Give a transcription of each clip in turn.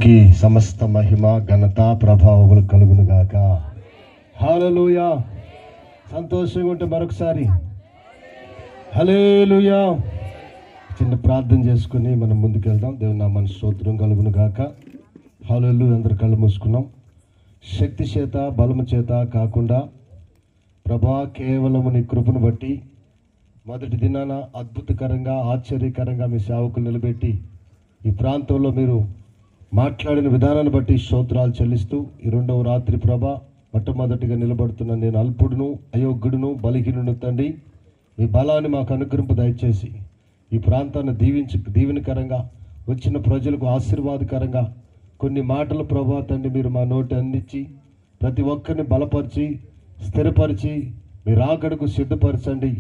దేవునికి సమస్త మహిమ ఘనత ప్రభావములు కలుగును గాక. హల్లెలూయా. సంతోషంగా ఉంటే మరొకసారి హల్లెలూయా. చిన్న ప్రార్థన చేసుకుని మనం ముందుకెళ్దాం. దేవుని నామానికి స్తోత్రం కలుగును గాక. హల్లెలూయా. అందరు కళ్ళు మూసుకున్నాం. శక్తి చేత బలము చేత కాకుండా ప్రభా కేవలము నీ కృపను బట్టి మొదటి దినాన అద్భుతకరంగా ఆశ్చర్యకరంగా మీ సేవకులు నిలబెట్టి ఈ ప్రాంతంలో మీరు మాట్లాడిన విధానాన్ని బట్టి స్తోత్రాలు చెల్లిస్తూ ఈ రెండవ రాత్రి ప్రభా మొట్టమొదటిగా నిలబడుతున్న నేను అల్పుడును అయోగ్యుడును బలహీనును తండ్రి, మీ బలాన్ని మాకు అనుగ్రహింపు దయచేసి ఈ ప్రాంతాన్ని దీవెనకరంగా వచ్చిన ప్రజలకు ఆశీర్వాదకరంగా కొన్ని మాటలు ప్రభా తండ్రి మీరు మా నోటి అందించి ప్రతి ఒక్కరిని బలపరిచి స్థిరపరిచి మీ రాకడకు సిద్ధపరచండి.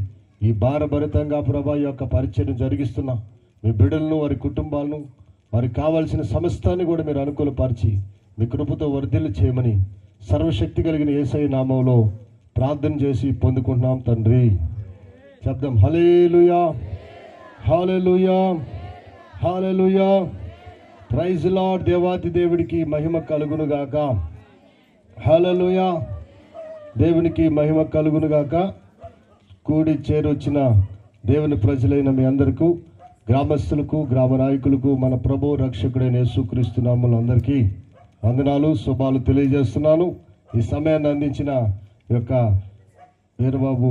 ఈ భారభరితంగా ప్రభా యొక్క పరిచయం జరిగిస్తున్న మీ బిడ్డలను వారి కుటుంబాలను వారికి కావాల్సిన సమస్తాన్ని కూడా మీరు అనుకూలపరిచి మీ కృపతో వర్ధిల్లు చేయమని సర్వశక్తి కలిగిన యేసయ్య నామంలో ప్రార్థన చేసి పొందుకుంటున్నాం తండ్రి. శబ్దం హల్లెలూయా, హల్లెలూయా, హల్లెలూయా. Praise lord. దేవాతి దేవుడికి మహిమ కలుగును గాక. హల్లెలూయా. దేవునికి మహిమ కలుగును గాక. కూడి చేరొచ్చిన దేవుని ప్రజలైన మీ అందరికీ, గ్రామస్తులకు గ్రామ నాయకులకు మన ప్రభు రక్షకుడైన యేసుక్రీస్తు నామములో అందరికీ వందనాలు శుభాలు తెలియజేస్తున్నాను. ఈ సమయాన్ని అందించిన యొక్క వీరబాబు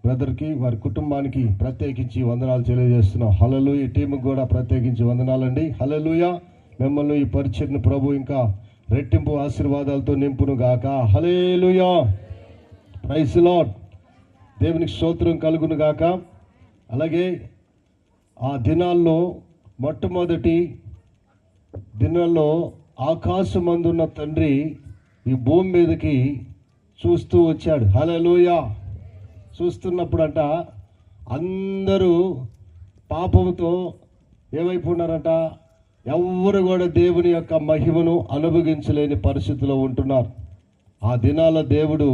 బ్రదర్కి వారి కుటుంబానికి ప్రత్యేకించి వందనాలు తెలియజేస్తున్నాం. హల్లెలూయా. ఈ టీంకి కూడా ప్రత్యేకించి వందనాలండి. హల్లెలూయా. మిమ్మల్ని ఈ పరిచయను ప్రభు ఇంకా రెట్టింపు ఆశీర్వాదాలతో నింపును గాక. హల్లెలూయా. Praise Lord. దేవునికి స్తోత్రం కలుగును గాక. అలాగే ఆ దినాల్లో మొట్టమొదటి దినాల్లో ఆకాశమందున్న తండ్రి ఈ భూమి మీదకి చూస్తూ వచ్చాడు. హల్లెలూయా. చూస్తున్నప్పుడంట అందరూ పాపంతో ఏమైపోయినారంట, ఎవ్వరు కూడా దేవుని యొక్క మహిమను అనుభవించలేని పరిస్థితిలో ఉంటున్నారు. ఆ దినాల దేవుడు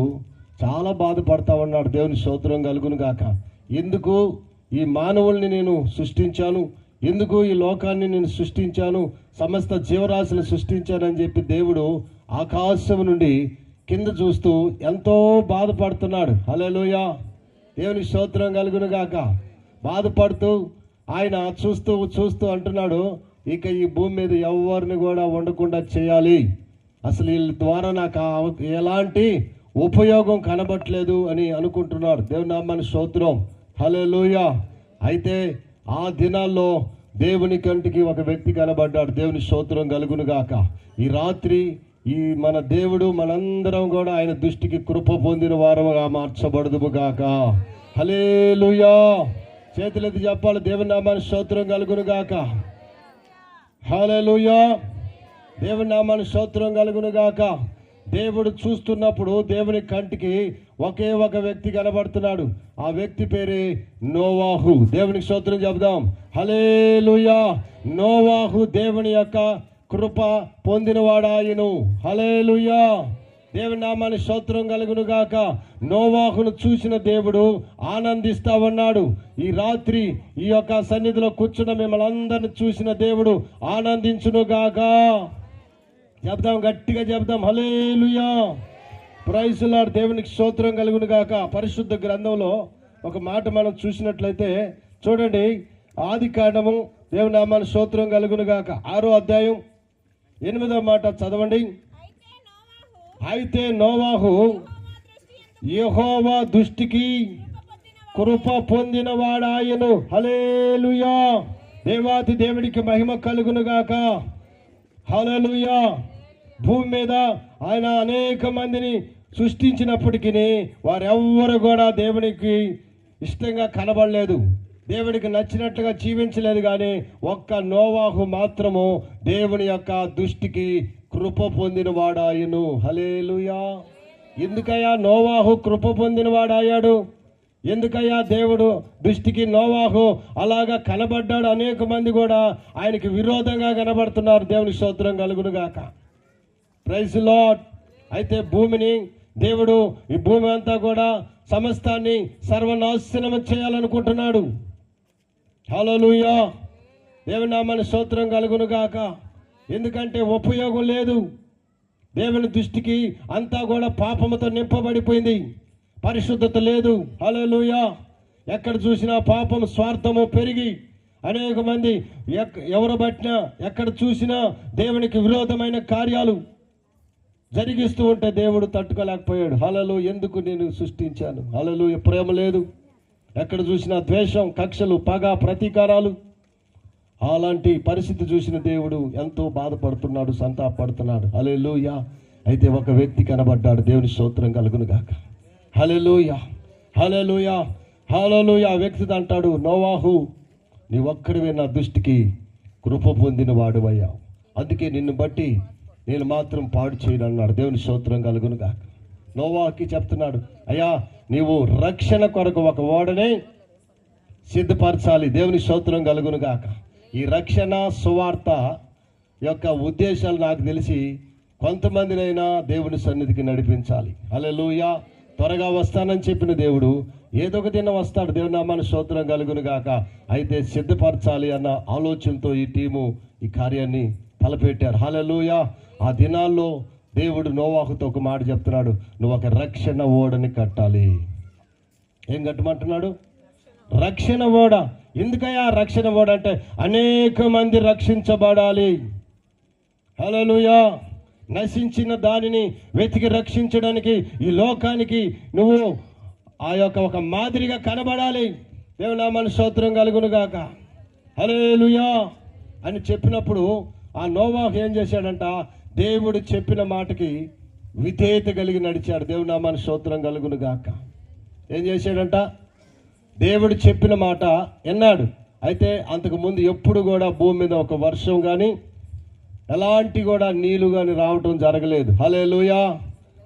చాలా బాధపడతా ఉన్నాడు. దేవుని స్తోత్రం కలుగును గాక. ఎందుకు ఈ మానవుల్ని నేను సృష్టించాను, ఎందుకు ఈ లోకాన్ని నేను సృష్టించాను, సమస్త జీవరాశిని సృష్టించానని చెప్పి దేవుడు ఆకాశం నుండి కింద చూస్తూ ఎంతో బాధపడుతున్నాడు. హల్లెలూయా. దేవుని స్తోత్రం కలుగును గాక. బాధపడుతూ ఆయన చూస్తూ అంటున్నాడు, ఇక ఈ భూమి మీద ఎవరిని కూడా ఉండకుండా చేయాలి, అసలు వీళ్ళ ద్వారా నాకు ఎలాంటి ఉపయోగం కనబట్లేదు అని అనుకుంటున్నాడు. దేవుని నామానికి స్తోత్రం. హల్లెలూయా. అయితే ఆ దినాల్లో దేవుని కంటికి ఒక వ్యక్తి కనబడ్డాడు. దేవుని స్తోత్రం కలుగును గాక. ఈ రాత్రి ఈ మన దేవుడు మనందరం కూడా ఆయన దృష్టికి కృప పొందిన వారముగా మార్చబడదుము గాక. హల్లెలూయా. చేతులెత్తి చెప్పాలి. దేవుని నామానికి స్తోత్రం కలుగును గాక. హల్లెలూయా. దేవుని నామానికి స్తోత్రం కలుగును గాక. దేవుడు చూస్తున్నప్పుడు దేవుని కంటికి ఒకే ఒక వ్యక్తి కనబడుతున్నాడు. ఆ వ్యక్తి పేరే నోవాహు. దేవునికి స్తోత్రం చెబుదాం. హల్లెలూయా. నోవాహు దేవుని యొక్క కృప పొందినవాడాయను. హల్లెలూయా. దేవుని నామానికి స్తోత్రం కలుగును గాక. నోవాహును చూసిన దేవుడు ఆనందిస్తా ఉన్నాడు. ఈ రాత్రి ఈ యొక్క సన్నిధిలో కూర్చున్న మిమ్మల్ని అందరిని చూసిన దేవుడు ఆనందించును గాక. చెప్దాం, గట్టిగా చెప్దాం. హల్లెలూయా. Praise Lord. దేవునికి స్తోత్రం కలుగును గాక. పరిశుద్ధ గ్రంథంలో ఒక మాట మనం చూసినట్లయితే చూడండి. ఆది కాండము దేవుని నామానికి స్తోత్రం కలుగును గాక. 6వ అధ్యాయం 8వ మాట చదవండి. అయితే నోవాహు యెహోవా దృష్టికి కృప పొందినవాడాయను. హల్లెలూయా. దేవాతి దేవుడికి మహిమ కలుగును గాక. హల్లెలూయా. భూమి మీద ఆయన అనేక మందిని సృష్టించినప్పటికీ వారెవ్వరు కూడా దేవునికి ఇష్టంగా కనబడలేదు, దేవుడికి నచ్చినట్లుగా జీవించలేదు. కానీ ఒక్క నోవాహు మాత్రము దేవుని యొక్క దృష్టికి కృప పొందిన వాడాయను. హల్లెలూయా. ఎందుకయ్యా నోవాహు కృప పొందిన వాడాయాడు? ఎందుకయ్యా దేవుడు దృష్టికి నోవాహు అలాగా కనబడ్డాడు? అనేక మంది కూడా ఆయనకి విరోధంగా కనబడుతున్నారు. దేవుని స్తోత్రం కలుగును గాక. Praise lord. అయితే భూమిని దేవుడు ఈ భూమి అంతా కూడా సమస్తాన్ని సర్వనాశనం చేయాలనుకుంటున్నాడు. హల్లెలూయా. దేవుని నామానికి స్తోత్రం కలుగును గాక. ఎందుకంటే ఉపయోగం లేదు. దేవుని దృష్టికి అంతా కూడా పాపముతో నింపబడిపోయింది, పరిశుద్ధత లేదు. హల్లెలూయా. ఎక్కడ చూసినా పాపం, స్వార్థము పెరిగి అనేక మంది ఎవరు పట్టినా ఎక్కడ చూసినా దేవునికి విరోధమైన కార్యాలు జరిగిస్తూ ఉంటే దేవుడు తట్టుకోలేకపోయాడు. హల్లెలూయా. ఎందుకు నేను సృష్టించాను? హల్లెలూయా. ప్రేమ లేదు. ఎక్కడ చూసినా ద్వేషం, కక్షలు, పగ, ప్రతీకారాలు. అలాంటి పరిస్థితి చూసిన దేవుడు ఎంతో బాధపడుతున్నాడు, సంతాపడుతున్నాడు. హల్లెలూయా. అయితే ఒక వ్యక్తి కనబడ్డాడు. దేవుని స్తోత్రం కలుగును గాక. హల్లెలూయా, హల్లెలూయా, హల్లెలూయా. ఆ వ్యక్తి అంటాడు, నోవాహు, నీ ఒక్కడివే నా దృష్టికి కృప పొందిన వాడువయ్యావు, అందుకే నిన్ను బట్టి నేను మాత్రం పాడు చేయను అన్నాడు. దేవుని స్తోత్రం కలుగును గాక. నోవాహుకి చెప్తున్నాడు, అయ్యా నీవు రక్షణ కొరకు ఒక ఓడనే సిద్ధపరచాలి. దేవుని స్తోత్రం కలుగును గాక. ఈ రక్షణ సువార్త యొక్క ఉద్దేశాలు నాకు తెలిసి కొంతమందినైనా దేవుని సన్నిధికి నడిపించాలి. హల్లెలూయా. త్వరగా వస్తానని చెప్పిన దేవుడు ఏదో ఒక దినం వస్తాడు. దేవుని నామానికి స్తోత్రం కలుగును గాక. అయితే సిద్ధపరచాలి అన్న ఆలోచనతో ఈ టీము ఈ కార్యాన్ని తలపెట్టారు. హల్లెలూయా. ఆ దినాల్లో దేవుడు నోవాహుతో ఒక మాట చెప్తున్నాడు, నువ్వు ఒక రక్షణ ఓడని కట్టాలి. ఏం కట్టమంటున్నాడు? రక్షణ ఓడ. ఎందుకయ్యా రక్షణ ఓడ అంటే అనేక మంది రక్షించబడాలి. హల్లెలూయా. నశించిన దానిని వెతికి రక్షించడానికి ఈ లోకానికి నువ్వు ఆ యొక్క ఒక మాదిరిగా కనబడాలి. దేవుని నామానికి స్తోత్రం కలుగును గాక. హల్లెలూయా అని చెప్పినప్పుడు ఆ నోవాహు ఏం చేశాడంట? దేవుడు చెప్పిన మాటకి విధేయత కలిగి నడిచాడు. దేవుని నామానికి స్తోత్రం కలుగును గాక. ఏం చేశాడంట? దేవుడు చెప్పిన మాట విన్నాడు. అయితే అంతకు ముందు ఎప్పుడు కూడా భూమి మీద ఒక వర్షం కానీ ఎలాంటి కూడా నీళ్లు కానీ రావటం జరగలేదు. హల్లెలూయా.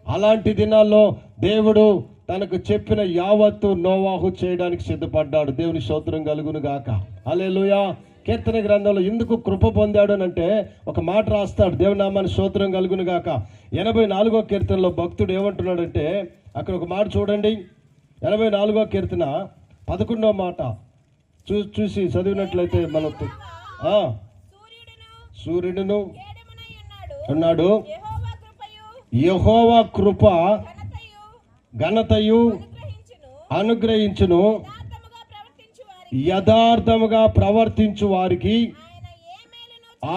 అలాంటి దినాల్లో దేవుడు తనకు చెప్పిన యావత్తు నోవాహు చేయడానికి సిద్ధపడ్డాడు. దేవుని స్తోత్రం కలుగును గాక. హల్లెలూయా. కీర్తన గ్రంథంలో ఎందుకు కృప పొందాడు అంటే ఒక మాట రాస్తాడు. దేవుని నామానికి స్తోత్రం కలుగును గాక. 84వ కీర్తనలో భక్తుడు ఏమంటున్నాడంటే అక్కడ ఒక మాట చూడండి. 84వ కీర్తన 11వ మాట చూసి చదివినట్లయితే మనకు సూర్యుడును అన్నాడు, యెహోవా కృప ఘనతయు అనుగ్రహించును, యథార్థముగా ప్రవర్తించు వారికి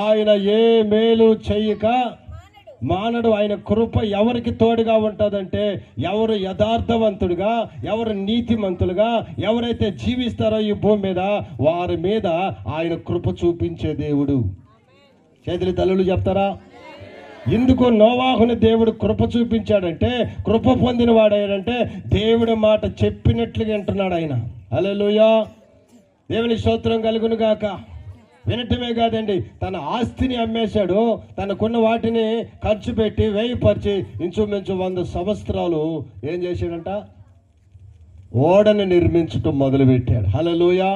ఆయన ఏ మేలు చేయక మానడు. ఆయన కృప ఎవరికి తోడుగా ఉంటుందంటే ఎవరు యథార్థవంతుడుగా, ఎవరు నీతిమంతులుగా ఎవరైతే జీవిస్తారో ఈ భూమి మీద వారి మీద ఆయన కృప చూపించే దేవుడు. చేతులు తల్లులు చెప్తారా? ఎందుకు నోవాహుని దేవుడు కృప చూపించాడంటే, కృప పొందిన వాడాడంటే దేవుడి మాట చెప్పినట్లుగా వింటున్నాడు ఆయన. హల్లెలూయా. దేవుని స్తోత్రం కలుగును గాక. వినటమే కాదండి, తన ఆస్తిని అమ్మేశాడు. తనకున్న వాటిని ఖర్చు పెట్టి వ్యయపరిచి ఇంచుమించు 100 సంవత్సరాలు ఏం చేశాడంట? ఓడని నిర్మించటం మొదలుపెట్టాడు. హల్లెలూయా.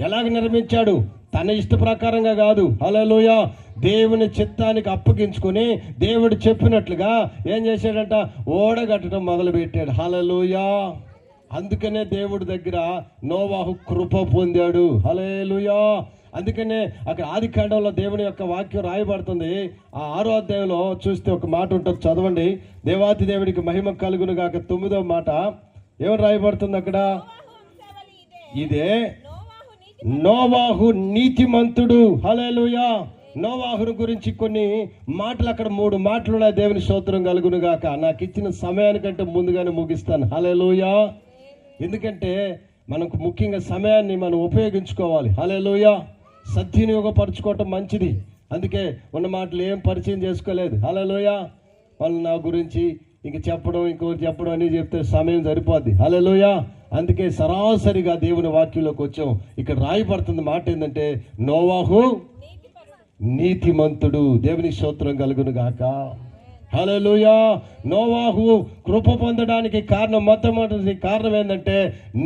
ఎలాగ నిర్మించాడు? తన ఇష్ట ప్రకారంగా కాదు. హల్లెలూయా. దేవుని చిత్తానికి అప్పగించుకొని దేవుడు చెప్పినట్లుగా ఏం చేశాడంట? ఓడ కట్టడం మొదలుపెట్టాడు. హల్లెలూయా. అందుకనే దేవుడి దగ్గర నోవాహు కృప పొందాడు. హల్లెలూయా. అందుకనే అక్కడ ఆది కాండంలో దేవుని యొక్క వాక్యం రాయబడుతుంది. ఆ 6వ అధ్యాయంలో చూస్తే ఒక మాట ఉంటుంది, చదవండి. దేవాతి దేవుడికి మహిమ కలుగును గాక 9వ మాట ఏమని రాయబడుతుంది అక్కడ? ఇదే నోవాహు నీతిమంతుడు. హల్లెలూయా. నోవాహుని గురించి కొన్ని మాటలు అక్కడ 3 మాటలు ఉన్నాయి. దేవుని స్తోత్రం కలుగును గాక. నాకు ఇచ్చిన సమయానికంటే ముందుగానే ముగిస్తాను. హల్లెలూయా. ఎందుకంటే మనకు ముఖ్యంగా సమయాన్ని మనం ఉపయోగించుకోవాలి. హల్లెలూయా. సద్వినియోగపరచుకోవటం మంచిది. అందుకే ఉన్న మాటలు ఏం పరిచయం చేసుకోలేదు. హల్లెలూయా. వాళ్ళు నా గురించి ఇంక చెప్పడం ఇంకొకరు చెప్పడం అని చెప్తే సమయం సరిపోద్ది. హల్లెలూయా. అందుకే సరాసరిగా దేవుని వాక్యంలోకి వచ్చాం. ఇక్కడ రాయబడుతుంది మాట ఏంటంటే నోవాహు నీతిమంతుడు. దేవుని స్తోత్రం కలుగును గాక. హల్లెలూయా. నోవాహు కృప పొందడానికి కారణం, మొట్టమొదటి కారణం ఏంటంటే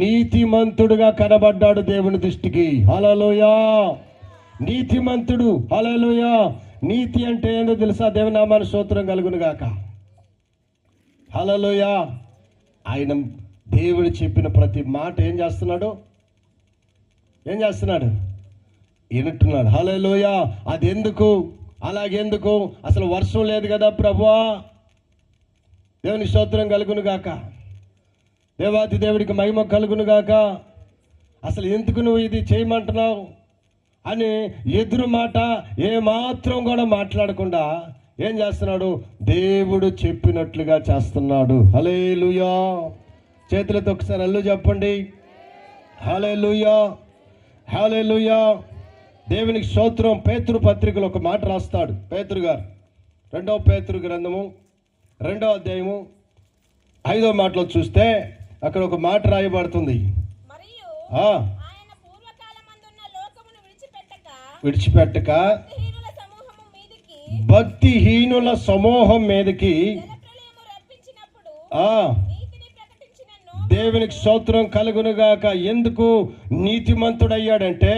నీతిమంతుడుగా కనబడ్డాడు దేవుని దృష్టికి. హల్లెలూయా. నీతిమంతుడు. హల్లెలూయా. నీతి అంటే ఏందో తెలుసా? దేవుని నామానికి స్తోత్రం కలుగును గాక. హల్లెలూయా. ఆయన దేవుడు చెప్పిన ప్రతి మాట ఏం చేస్తున్నాడు? వింటున్నాడు. హల్లెలూయా. అది ఎందుకు? అలాగెందుకు, అసలు వర్షం లేదు కదా ప్రభువా, దేవుని స్తోత్రం కలుగును గాక, దేవాది దేవుడికి మహిమ కలుగును గాక, అసలు ఎందుకు నువ్వు ఇది చేయమంటున్నావు అని ఎదురు మాట ఏమాత్రం కూడా మాట్లాడకుండా ఏం చేస్తున్నాడు, దేవుడు చెప్పినట్లుగా చేస్తున్నాడు. హల్లెలూయా. చేతులతో ఒకసారి అల్లు చెప్పండి. హల్లెలూయా, హల్లెలూయా. దేవునికి స్తోత్రం. పేతురు పత్రికలో ఒక మాట రాస్తాడు పేతురు గారు. 2వ పేతురు గ్రంథము 2వ అధ్యాయము 5వ మాటలో చూస్తే అక్కడ ఒక మాట రాయబడుతుంది. విడిచిపెట్టక భక్తిహీనుల సమూహం మీదకి దేవునికి స్తోత్రం కలుగునుగాక. ఎందుకు నీతిమంతుడయ్యాడంటే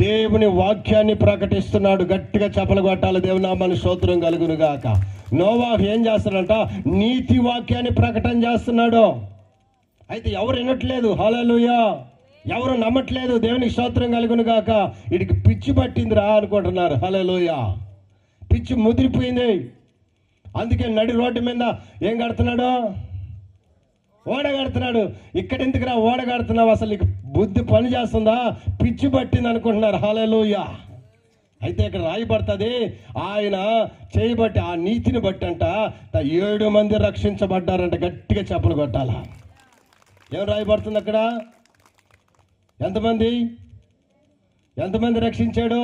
దేవుని వాక్యాన్ని ప్రకటిస్తున్నాడు. గట్టిగా చప్పలు కొట్టాలి. దేవుని నామానికి స్తోత్రం కలుగునుగాక. నోవాహు ఏం చేస్తాడంట, నీతి వాక్యాన్ని ప్రకటన చేస్తున్నాడు. అయితే ఎవరు వినట్లేదు. హల్లెలూయా. ఎవరు నమ్మట్లేదు. దేవునికి స్తోత్రం కలుగునుగాక. వీడికి పిచ్చి పట్టిందిరా అనుకుంటున్నారు. హల్లెలూయా. పిచ్చి ముదిరిపోయింది. అందుకే నడి రోడ్డు మీద ఏం కడుతున్నాడు, ఓడ కడుతున్నాడు. ఇక్కడ ఎందుకురా ఓడ కడుతున్నావు, అసలు నీకు బుద్ధి పని చేస్తుందా, పిచ్చి పట్టింది అనుకుంటున్నారు. హల్లెలూయా. అయితే ఇక్కడ రాయబడుతుంది, ఆయన చేయబట్టి ఆ నీతిని బట్టి అంట 7 మంది రక్షించబడ్డారంట. గట్టిగా చప్పలు కొట్టాలా. ఏం రాయబడుతుంది అక్కడ? ఎంతమంది రక్షించాడు?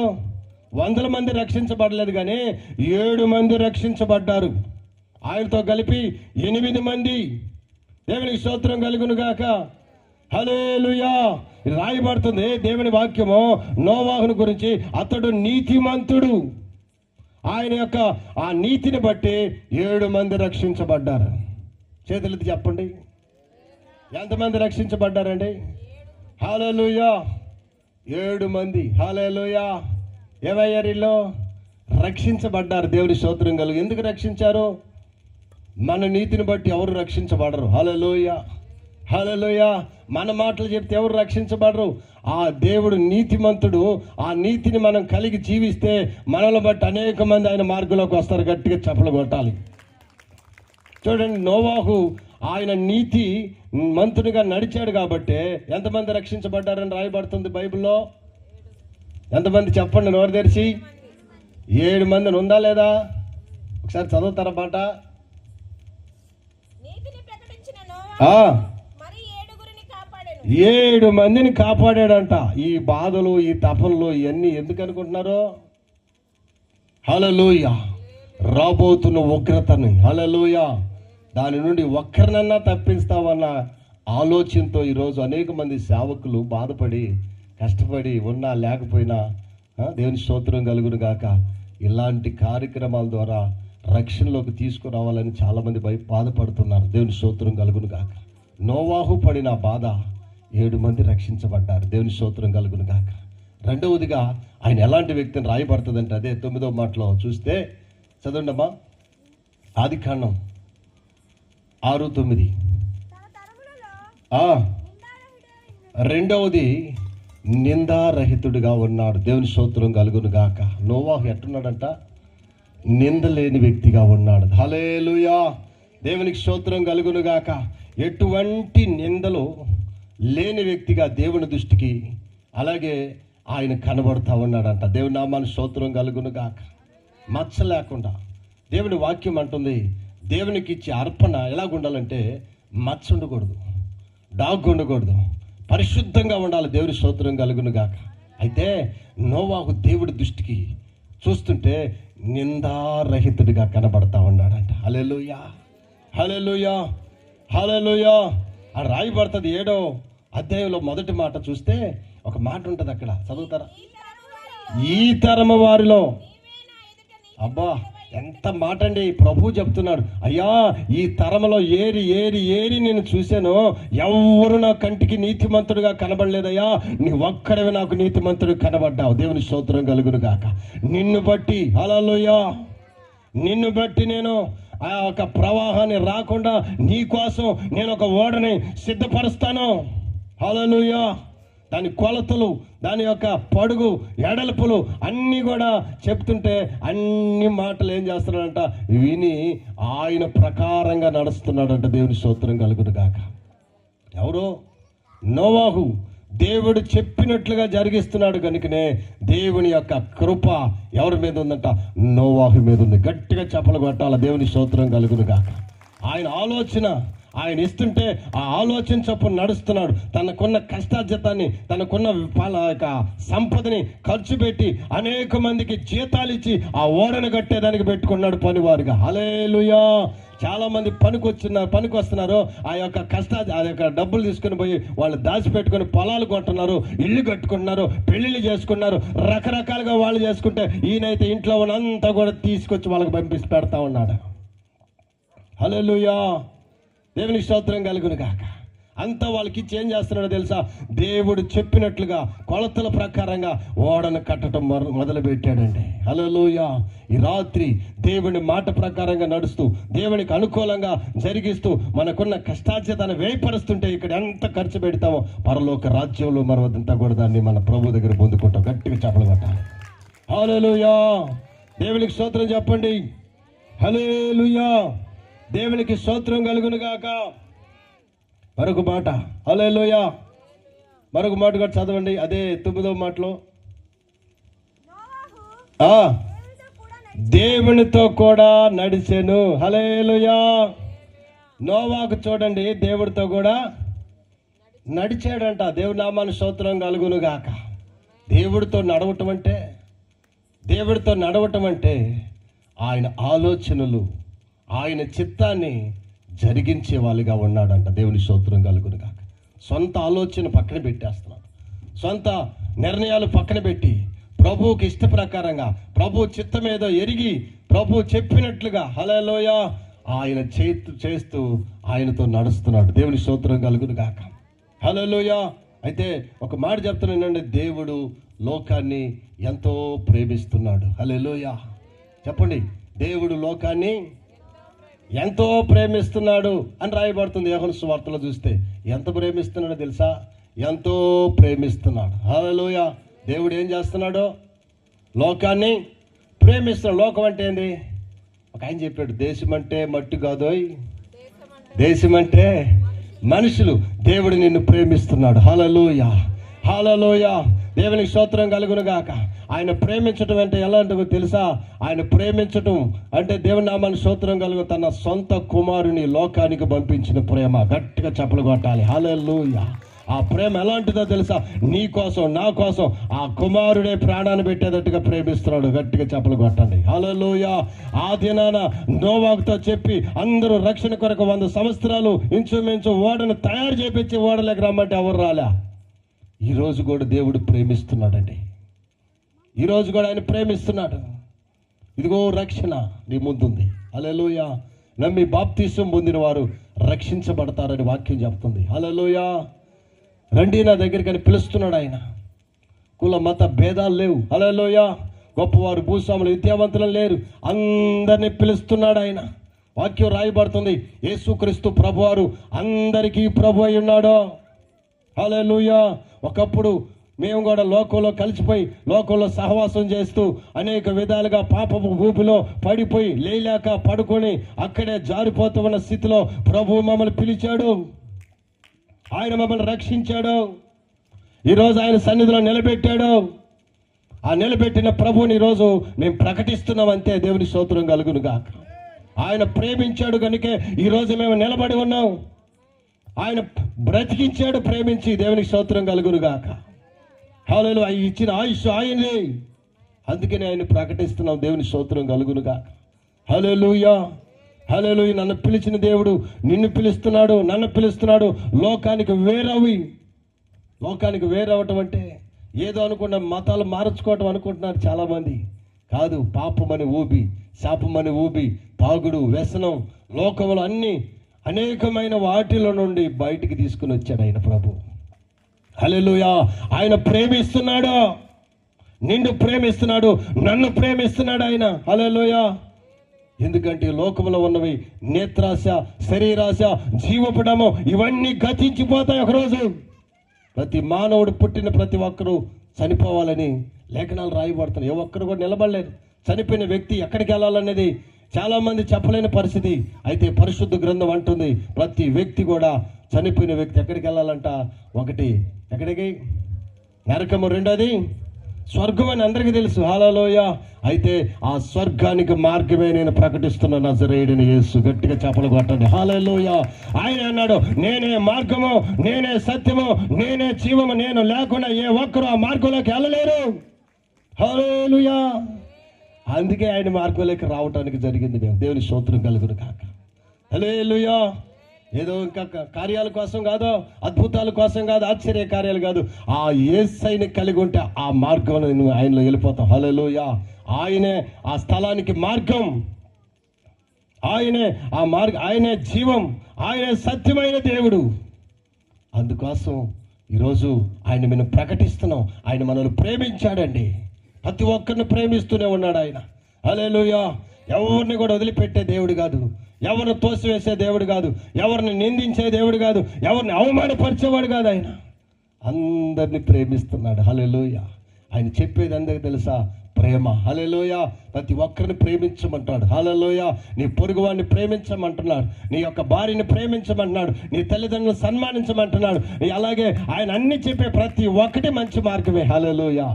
100 మంది రక్షించబడలేదు, కానీ 7 మంది రక్షించబడ్డారు. ఆయనతో కలిపి 8 మంది. దేవునికి స్తోత్రం కలుగును గాక. హల్లెలూయా. రాయబడుతుంది దేవుని వాక్యము నోవాహును గురించి, అతడు నీతిమంతుడు. ఆయన యొక్క ఆ నీతిని బట్టి 7 మంది రక్షించబడ్డారు. చేతులెత్తి చెప్పండి. ఎంతమంది రక్షించబడ్డారండి? హల్లెలూయా. 7 మంది. హల్లెలూయా. ఏమయ్యారిలో రక్షించబడ్డారు. దేవుని స్తోత్రం కలుగు. ఎందుకు రక్షించారు? మన నీతిని బట్టి ఎవరు రక్షించబడరు. హల్లెలూయా, హల్లెలూయా. మన మాటలు చెప్తే ఎవరు రక్షించబడరు. ఆ దేవుడు నీతిమంతుడు. ఆ నీతిని మనం కలిగి జీవిస్తే మనల్ని బట్టి అనేక మంది ఆయన మార్గంలోకి వస్తారు. గట్టిగా చప్పలు కొట్టాలి. చూడండి, నోవాహు ఆయన నీతి మంతునిగా నడిచాడు కాబట్టి ఎంతమంది రక్షించబడ్డారని రాయబడుతుంది బైబిల్లో. ఎంతమంది చెప్పండి నోరు తెరిచి. 7 మందిని ఉందా లేదా? ఒకసారి చదువుతారా మాట. 7 మందిని కాపాడాడంట. ఈ బాధలు, ఈ తపనలు ఇవన్నీ ఎందుకు అనుకుంటున్నారు? హల్లెలూయా. రాబోతున్న ఉగ్రతని, హల్లెలూయా, దాని నుండి ఒక్కరినన్నా తప్పిస్తామన్న ఆలోచనతో ఈరోజు అనేక మంది సేవకులు బాధపడి కష్టపడి ఉన్నా లేకపోయినా దేవుని స్తోత్రం కలుగును గాక ఇలాంటి కార్యక్రమాల ద్వారా రక్షణలోకి తీసుకురావాలని చాలామంది బాధపడుతున్నారు. దేవుని స్తోత్రం కలుగును గాక. నోవాహు పడిన బాధ 7 మంది రక్షించబడ్డారు. దేవుని స్తోత్రం కలుగును గాక. రెండవదిగా ఆయన ఎలాంటి వ్యక్తిని రాయబడుతుందంటే అదే 9వ మాటలో చూస్తే చదవండమ్మా. ఆదికాండం 6:9. రెండవది నిందారహితుడిగా ఉన్నాడు. దేవుని స్తోత్రం కలుగును గాక. నోవాహు ఎట్టున్నాడంట? నింద లేని వ్యక్తిగా ఉన్నాడు. హల్లెలూయా. దేవునికి స్తోత్రం కలుగును గాక. ఎటువంటి నిందలు లేని వ్యక్తిగా దేవుని దృష్టికి అలాగే ఆయన కనబడుతూ ఉన్నాడంట. దేవుని నామానికి స్తోత్రం కలుగును గాక. మచ్చ లేకుండా. దేవుని వాక్యం అంటుంది, దేవునికి ఇచ్చే అర్పణ ఎలాగుండాలంటే మచ్చ ఉండకూడదు, డాగ్ ఉండకూడదు, పరిశుద్ధంగా ఉండాలి. దేవుని స్తోత్రం కలుగును గాక. అయితే నోవాహు దేవుడి దృష్టికి చూస్తుంటే నిందారహితుడిగా కనబడతా ఉన్నాడంట. హల్లెలూయా, హల్లెలూయా, హల్లెలూయా. అని రాయబడుతుంది 7వ అధ్యాయంలో మొదటి మాట చూస్తే ఒక మాట ఉంటుంది అక్కడ. చదువుతారా? ఈ తరము వారిలో. అబ్బా, ఎంత మాట అండి. ప్రభు చెప్తున్నాడు, అయ్యా ఈ తరములో ఏరి నేను చూశాను, ఎవరు నా కంటికి నీతిమంతుడిగా కనబడలేదయ్యా, నీ ఒక్కడవి నాకు నీతిమంతుడు కనబడ్డావు. దేవుని స్తోత్రం కలుగును గాక. నిన్ను బట్టి, హల్లెలూయా, నిన్ను బట్టి నేను ఆ యొక్క ప్రవాహాన్ని రాకుండా నీ కోసం నేను ఒక ఓడని సిద్ధపరుస్తాను. హల్లెలూయా. దాని కొలతలు, దాని యొక్క పొడుగు, ఎడల్పులు అన్నీ కూడా చెప్తుంటే అన్ని మాటలు ఏం చేస్తున్నాడంట, విని ఆయన ప్రకారంగా నడుస్తున్నాడంట. దేవుని స్తోత్రం కలుగును గాక. ఎవరు? నోవాహు. దేవుడు చెప్పినట్లుగా జరిగిస్తున్నాడు కనుకనే దేవుని యొక్క కృప ఎవరి మీద ఉందంట? నోవాహు మీద ఉంది. గట్టిగా చెప్పలు కొట్టాల. దేవుని స్తోత్రం కలుగును గాక. ఆయన ఆలోచన ఆయన ఇస్తుంటే ఆ ఆలోచన చొప్పున నడుస్తున్నాడు. తనకున్న కష్టార్జితాన్ని, తనకున్న సంపదని ఖర్చు పెట్టి అనేక మందికి జీతాలు ఇచ్చి ఆ ఓడను కట్టేదానికి పెట్టుకున్నాడు పనివారుగా. హల్లెలూయా. చాలా మంది పనికి వస్తున్నారు. ఆ యొక్క డబ్బులు తీసుకుని పోయి వాళ్ళు దాచిపెట్టుకుని పొలాలు కొంటున్నారు, ఇల్లు కట్టుకుంటున్నారు, పెళ్లిళ్ళు చేసుకున్నారు. రకరకాలుగా వాళ్ళు చేసుకుంటే ఈయనైతే ఇంట్లో ఉన్నంతా కూడా తీసుకొచ్చి వాళ్ళకి పంపిస్తూ పెడతా ఉన్నాడు. హల్లెలూయా. దేవునికి స్తోత్రం కలుగును గాక. అంతా వాళ్ళకి ఇచ్చి ఏం చేస్తున్నాడో తెలుసా? దేవుడు చెప్పినట్లుగా కొలతల ప్రకారంగా ఓడను కట్టడం మొదలుపెట్టాడండి. హల్లెలూయా. ఈ రాత్రి దేవుని మాట ప్రకారంగా నడుస్తూ, దేవునికి అనుకూలంగా జరిగిస్తూ, మనకున్న కష్టార్జితాన్ని వేయపరుస్తుంటే ఇక్కడ ఎంత ఖర్చు పెడతామో పరలోక రాజ్యంలో మరొకంతా కూడా దాన్ని మన ప్రభు దగ్గర పొందుకుంటాం. గట్టిగా చెప్పలు కొట్టాలి. హల్లెలూయా. దేవునికి స్తోత్రం చెప్పండి. హల్లెలూయా. దేవునికి స్తోత్రం కలుగును గాక. మరొక మాట, హల్లెలూయా. మరొక మాట కూడా చదవండి. అదే 9వ మాటలో, దేవునితో కూడా నడిచెను. హల్లెలూయా. నోవాహు చూడండి, దేవుడితో కూడా నడిచాడంట. దేవుడి నామానికి స్తోత్రం కలుగును గాక. దేవుడితో నడవటం అంటే ఆయన ఆలోచనలు, ఆయన చిత్తాన్ని జరిగించే వాళ్ళుగా ఉన్నాడంట. దేవుని స్తోత్రం కలుగును గాక. సొంత ఆలోచన పక్కన పెట్టేస్తున్నాడు. సొంత నిర్ణయాలు పక్కన పెట్టి ప్రభువుకి ఇష్ట ప్రకారంగా, ప్రభు చిత్తం ఏదో ఎరిగి, ప్రభు చెప్పినట్లుగా హల్లెలూయా ఆయన చేస్తూ ఆయనతో నడుస్తున్నాడు. దేవుని స్తోత్రం కలుగును గాక. హల్లెలూయా. అయితే ఒక మాట చెప్తున్నానండి, దేవుడు లోకాన్ని ఎంతో ప్రేమిస్తున్నాడు. హల్లెలూయా. చెప్పండి. దేవుడు లోకాన్ని ఎంతో ప్రేమిస్తున్నాడు అని రాయబడుతుంది. యోహాను సువార్తలో చూస్తే ఎంత ప్రేమిస్తున్నాడో తెలుసా? ఎంతో ప్రేమిస్తున్నాడు. హల్లెలూయా. దేవుడు ఏం చేస్తున్నాడు? లోకాన్ని ప్రేమిస్తున్నాడు. లోకం అంటే ఏంది? ఒక ఆయన చెప్పాడు, దేశం అంటే మట్టి కాదోయ్, దేశం అంటే మనుషులు. దేవుడు నిన్ను ప్రేమిస్తున్నాడు. హల్లెలూయా. హల్లెలూయా. దేవునికి స్తోత్రం కలుగును గాక. ఆయన ప్రేమించటం అంటే ఎలాంటిదో తెలుసా? ఆయన ప్రేమించటం అంటే దేవుని నామానికి స్తోత్రం కలుగు, తన సొంత కుమారుని లోకానికి పంపించిన ప్రేమ. గట్టిగా చప్పలు కొట్టాలి. హల్లెలూయా. ఆ ప్రేమ ఎలాంటిదో తెలుసా? నీ కోసం, నా కోసం ఆ కుమారుడే ప్రాణాన్ని పెట్టేటట్టుగా ప్రేమిస్తున్నాడు. గట్టిగా చప్పలు కొట్టండి. హల్లెలూయా. ఆ దినాన నోవాహుతో చెప్పి అందరూ రక్షణ కొరకు 100 సంవత్సరాలు ఇంచుమించు ఓడను తయారు చేపించి ఓడలేక రమ్మంటే ఎవరు రాలే. ఈరోజు కూడా దేవుడు ప్రేమిస్తున్నాడండి. ఈరోజు కూడా ఆయన ప్రేమిస్తున్నాడు. ఇదిగో రక్షణ నీ ముందుంది. హల్లెలూయా. నమ్మి బాప్తిసం పొందిన వారు రక్షించబడతారని వాక్యం చెప్తుంది. హల్లెలూయా. రండి నా దగ్గరికి అని పిలుస్తున్నాడు ఆయన. కుల మత భేదాలు లేవు. హల్లెలూయా. గొప్పవారు, భూస్వాములు, విద్యావంతులు లేరు. అందరినీ పిలుస్తున్నాడు ఆయన. వాక్యం రాయబడుతుంది, యేసుక్రీస్తు ప్రభువారు అందరికీ ప్రభు అయి ఉన్నాడు. హల్లెలూయా. ఒకప్పుడు మేము కూడా లోకంలో కలిసిపోయి, లోకంలో సహవాసం చేస్తూ అనేక విధాలుగా పాపపు ఊపిలో పడిపోయి లేలేక పడుకొని అక్కడే జారిపోతూ ఉన్న స్థితిలో ప్రభువు మమ్మల్ని పిలిచాడు. ఆయన మమ్మల్ని రక్షించాడు. ఈరోజు ఆయన సన్నిధిలో నిలబెట్టాడు. ఆ నిలబెట్టిన ప్రభువుని ఈరోజు మేము ప్రకటిస్తున్నాం అంతే. దేవుని స్తోత్రం కలుగును గాక. ఆయన ప్రేమించాడు కనుకే ఈరోజు మేము నిలబడి ఉన్నాం. ఆయన బ్రతికించాడు ప్రేమించి. దేవునికి స్తోత్రం కలుగును గాక. హల్లెలూయా. ఇచ్చిన ఆయుష్ ఆయనే, అందుకని ఆయన ప్రకటిస్తున్నాం. దేవుని స్తోత్రం కలుగును గాక. హల్లెలూయా. హల్లెలూయా. నన్ను పిలిచిన దేవుడు నిన్ను పిలుస్తున్నాడు, నన్ను పిలుస్తున్నాడు. లోకానికి వేరవటం అంటే ఏదో అనుకున్న మతాలు మార్చుకోవటం అనుకుంటున్నారు చాలామంది. కాదు. పాపమని ఊబి, శాపమని ఊబి, తాగుడు, వ్యసనం, లోకంలో అన్ని అనేకమైన వాటిలో నుండి బయటికి తీసుకుని వచ్చాడు ఆయన ప్రభు. హల్లెలూయా. ఆయన ప్రేమిస్తున్నాడు, నిన్ను ప్రేమిస్తున్నాడు, నన్ను ప్రేమిస్తున్నాడు ఆయన. హల్లెలూయా. ఎందుకంటే లోకంలో ఉన్నవి నేత్రాశ, శరీరాశ, జీవపడము ఇవన్నీ గతించిపోతాయి ఒకరోజు. ప్రతి మానవుడు పుట్టిన ప్రతి ఒక్కరూ చనిపోవాలని లేఖనాలు రాయబడుతున్నాయి. ఏ ఒక్కరు కూడా నిలబడలేదు. చనిపోయిన వ్యక్తి ఎక్కడికి వెళ్ళాలనేది చాలామంది చెప్పలేని పరిస్థితి. అయితే పరిశుద్ధ గ్రంథం అంటుంది ప్రతి వ్యక్తి కూడా చనిపోయిన వ్యక్తి ఎక్కడికి వెళ్ళాలంట? ఒకటి ఎక్కడికి? నరకము. రెండోది స్వర్గం అని అందరికీ తెలుసు. హల్లెలూయా. అయితే ఆ స్వర్గానికి మార్గమే నేను ప్రకటిస్తున్న నజరేయుడైన యేసు. గట్టిగా చప్పలు కొట్టండి. హల్లెలూయా. ఆయన అన్నాడు, నేనే మార్గము, నేనే సత్యము, నేనే జీవము, నేను లేకుండా ఏ ఒక్కరు ఆ మార్గంలోకి వెళ్ళలేరు. హల్లెలూయా. అందుకే ఆయన మార్గంలోకి రావటానికి జరిగింది. మేము దేవుని స్తోత్రం కలుగును కాక. హల్లెలూయా. ఏదో ఇంకా కార్యాల కోసం కాదు, అద్భుతాల కోసం కాదు, ఆశ్చర్య కార్యాలు కాదు. ఆ యేసయ్యని కలిగి ఉంటే ఆ మార్గంలో నువ్వు ఆయనలో వెళ్ళిపోతావు. హల్లెలూయా. ఆయనే ఆ స్థలానికి మార్గం, ఆయనే ఆ ఆయనే జీవం, ఆయనే సత్యమైన దేవుడు. అందుకోసం ఈరోజు ఆయన మనం ప్రకటిస్తున్నాం. ఆయన మనల్ని ప్రేమించాడండి. ప్రతి ఒక్కరిని ప్రేమిస్తూనే ఉన్నాడు ఆయన. హల్లెలూయా. ఎవరిని కూడా వదిలిపెట్టే దేవుడు కాదు, ఎవరిని తోసివేసే దేవుడు కాదు, ఎవరిని నిందించే దేవుడు కాదు, ఎవరిని అవమానపరిచేవాడు కాదు. ఆయన అందరినీ ప్రేమిస్తున్నాడు. హల్లెలూయా. ఆయన చెప్పేది అందరికీ తెలుసా? ప్రేమ. హల్లెలూయా. ప్రతి ఒక్కరిని ప్రేమించమంటాడు. హల్లెలూయా. నీ పొరుగువాడిని ప్రేమించమంటున్నాడు, నీ యొక్క భార్యని ప్రేమించమంటున్నాడు, నీ తల్లిదండ్రులను సన్మానించమంటున్నాడు. అలాగే ఆయన అన్ని చెప్పే ప్రతి ఒక్కటి మంచి మార్గమే. హల్లెలూయా.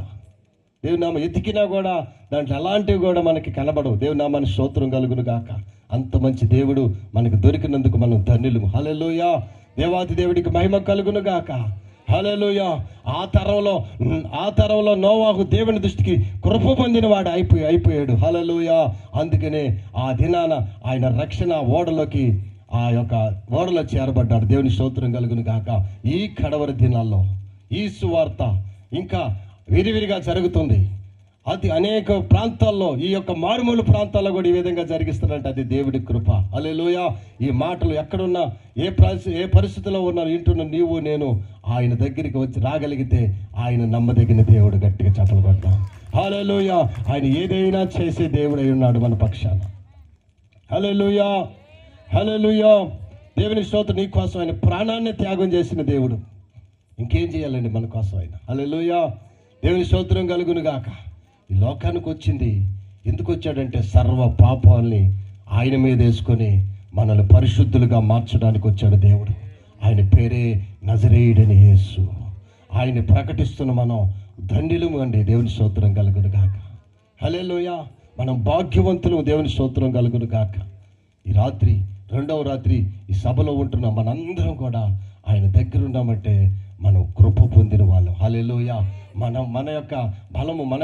దేవుని నామం ఎతికినా కూడా దాంట్లో అలాంటివి కూడా మనకి కనబడవు. దేవుని నామానికి స్తోత్రం కలుగును గాక. అంత మంచి దేవుడు మనకు దొరికినందుకు మనం ధన్యులు. హల్లెలూయా. దేవాది దేవుడికి మహిమ కలుగును గాక. హల్లెలూయా. ఆ తరంలో నోవాహు దేవుని దృష్టికి కృప పొందిన వాడు అయిపోయాడు. హల్లెలూయా. అందుకనే ఆ దినాన ఆయన రక్షణ ఓడలోకి ఆ యొక్క ఓడలో చేరబడ్డాడు. దేవుని స్తోత్రం కలుగును గాక. ఈ కడవరి దినాల్లో ఈ సువార్త ఇంకా విరివిరిగా జరుగుతుంది. అది అనేక ప్రాంతాల్లో, ఈ యొక్క మారుమూల ప్రాంతాల్లో కూడా ఈ విధంగా జరిగిస్తున్నట్టు అది దేవుడి కృప. హల్లెలూయా. ఈ మాటలు ఎక్కడున్నా, ఏ పరిస్థితిలో ఉన్నా వింటున్న నీవు నేను ఆయన దగ్గరికి వచ్చి రాగలిగితే ఆయన నమ్మదగిన దేవుడు. గట్టిగా చప్పలు కొడతాం. హల్లెలూయా. ఆయన ఏదైనా చేసే దేవుడు అయి ఉన్నాడు మన పక్షాన. హల్లెలూయా. హల్లెలూయా. దేవుని స్తోత్రం. నీ కోసం ఆయన ప్రాణాన్ని త్యాగం చేసిన దేవుడు. ఇంకేం చేయాలండి మన కోసం ఆయన? హల్లెలూయా. దేవుని స్తోత్రం కలుగును గాక. ఈ లోకానికి వచ్చింది ఎందుకు వచ్చాడంటే సర్వ పాపాలని ఆయన మీద వేసుకొని మనల్ని పరిశుద్ధులుగా మార్చడానికి వచ్చాడు దేవుడు. ఆయన పేరే నజరేయుడైన యేసు. ఆయన ప్రకటిస్తున్న మనం ధన్యులము అండి. దేవుని స్తోత్రం కలుగును గాక. హల్లెలూయా. మనం భాగ్యవంతులు. దేవుని స్తోత్రం కలుగును గాక. ఈ రాత్రి, రెండవ రాత్రి ఈ సభలో ఉంటున్నాం మనందరం కూడా ఆయన దగ్గర ఉన్నామంటే మనం కృప పొందిన వాళ్ళం. హల్లెలూయా. మన యొక్క బలము మన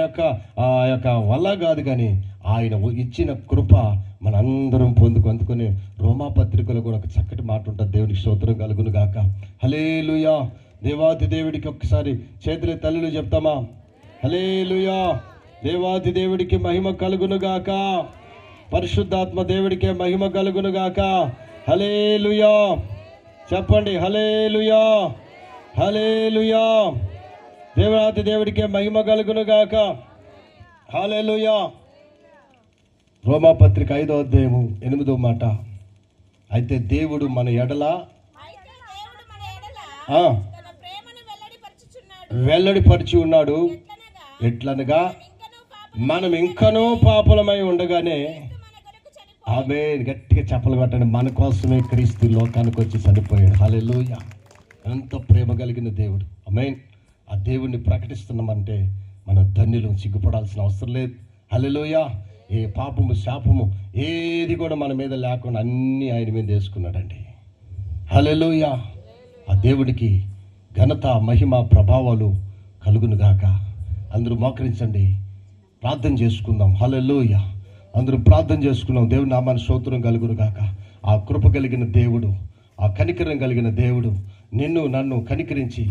యొక్క వల్ల కాదు, కానీ ఆయన ఇచ్చిన కృప మనందరం అందుకుని రోమాపత్రికలో కూడా ఒక చక్కటి మాట ఉంటుంది. దేవునికి స్తోత్రం కలుగును గాక. హల్లెలూయా. దేవాది దేవుడికి ఒక్కసారి చేతుల తల్లులు చెప్తామా? హల్లెలూయా. దేవాది దేవుడికి మహిమ కలుగును గాక. పరిశుద్ధాత్మ దేవుడికే మహిమ కలుగును గాక. హల్లెలూయా. చెప్పండి హల్లెలూయా. హల్లెలూయా. దేవాది దేవుడికే మహిమ కలుగును గాక. హల్లెలూయా. రోమాపత్రిక 5వ అధ్యాయము 8వ మాట. అయితే దేవుడు మన ఎడల వెల్లడిపరిచి ఉన్నాడు. ఎట్లనగా మనం ఇంకనూ పాపులమై ఉండగానే, ఆమేన్, గట్టిగా చప్పలు కొట్టండి, మన కోసమే క్రీస్తు లోకానికి వచ్చి చనిపోయాడు. హల్లెలూయా. ఎంత ప్రేమ కలిగిన దేవుడు. ఆమేన్. ఆ దేవుణ్ణి ప్రకటిస్తున్నామంటే మన ధన్యులు. సిగ్గుపడాల్సిన అవసరం లేదు. హల్లెలూయా. ఏ పాపము శాపము ఏది కూడా మన మీద లేకుండా అన్నీ ఆయన మీద వేసుకున్నాడండి. హల్లెలూయా. ఆ దేవుడికి ఘనత, మహిమ, ప్రభావాలు కలుగును గాక. అందరూ మోకరించండి, ప్రార్థన చేసుకుందాం. హల్లెలూయా. అందరూ ప్రార్థన చేసుకున్నాం. దేవుని నామానికి స్తోత్రం కలుగును గాక. ఆ కృప కలిగిన దేవుడు, ఆ కనికరం కలిగిన దేవుడు నిన్ను నన్ను కనికరించి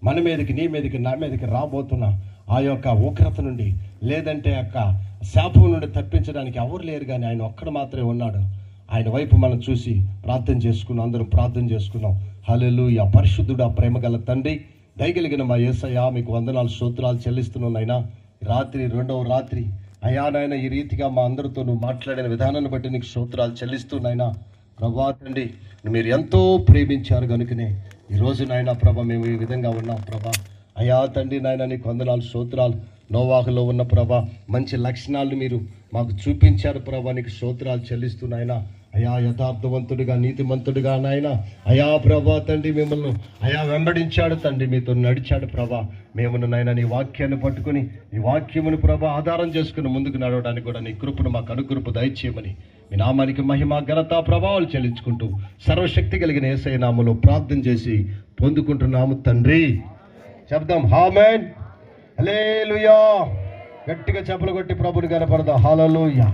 మన మీదకి, నీ మీదకి, నా మీదకి రాబోతున్న ఆ యొక్క ఉగ్రత నుండి, లేదంటే యొక్క శాపం నుండి తప్పించడానికి ఎవరు లేరు, కానీ ఆయన ఒక్కడు మాత్రమే ఉన్నాడు. ఆయన వైపు మనం చూసి ప్రార్థన చేసుకున్నాం. అందరం ప్రార్థన చేసుకున్నాం. హల్లెలూయా. పరిశుద్ధుడా, ప్రేమ గల తండ్రి, దయగలిగిన మా యేసయ్యా, మీకు వందనాలు, స్తోత్రాలు చెల్లిస్తున్నాను. అయినా రాత్రి, రెండవ రాత్రి అయ్యా నాయన, ఈ రీతిగా మా అందరితో నువ్వు మాట్లాడిన విధానాన్ని బట్టి నీకు స్తోత్రాలు చెల్లిస్తున్నాయినా. ప్రభువా తండ్రి, మీరు ఎంతో ప్రేమించారు కనుకనే ఈరోజు నాయన ప్రభ మేము ఈ విధంగా ఉన్నాం ప్రభ. అయా తండ్రి నాయన నీకు వందనాలు స్తోత్రాలు. నోవాహులో ఉన్న ప్రభ మంచి లక్షణాలను మీరు మాకు చూపించారు ప్రభ, నీకు స్తోత్రాలు చెల్లిస్తూ నాయన. అయా యథార్థవంతుడిగా నీతిమంతుడిగా నాయన అయా ప్రభా తండ్రి మిమ్మల్ని అయా వెంబడించాడు తండ్రి, మీతో నడిచాడు ప్రభా. మేమును నాయన నీ వాక్యాన్ని పట్టుకుని నీ వాక్యమును ప్రభా ఆధారం చేసుకుని ముందుకు నడవడానికి కూడా నీ కృపను మాకు అనుకృప దయచేయమని మీ నామానికి మహిమ ఘనత ప్రభావాలు చెల్లించుకుంటూ సర్వశక్తి కలిగిన యేసయ్య నామములో ప్రార్థన చేసి పొందుకుంటున్నాము తండ్రి. చెప్దాం ఆమేన్, హల్లెలూయా. గట్టిగా చప్పలు కొట్టి ప్రభుని కనపడదాం. హల్లెలూయా.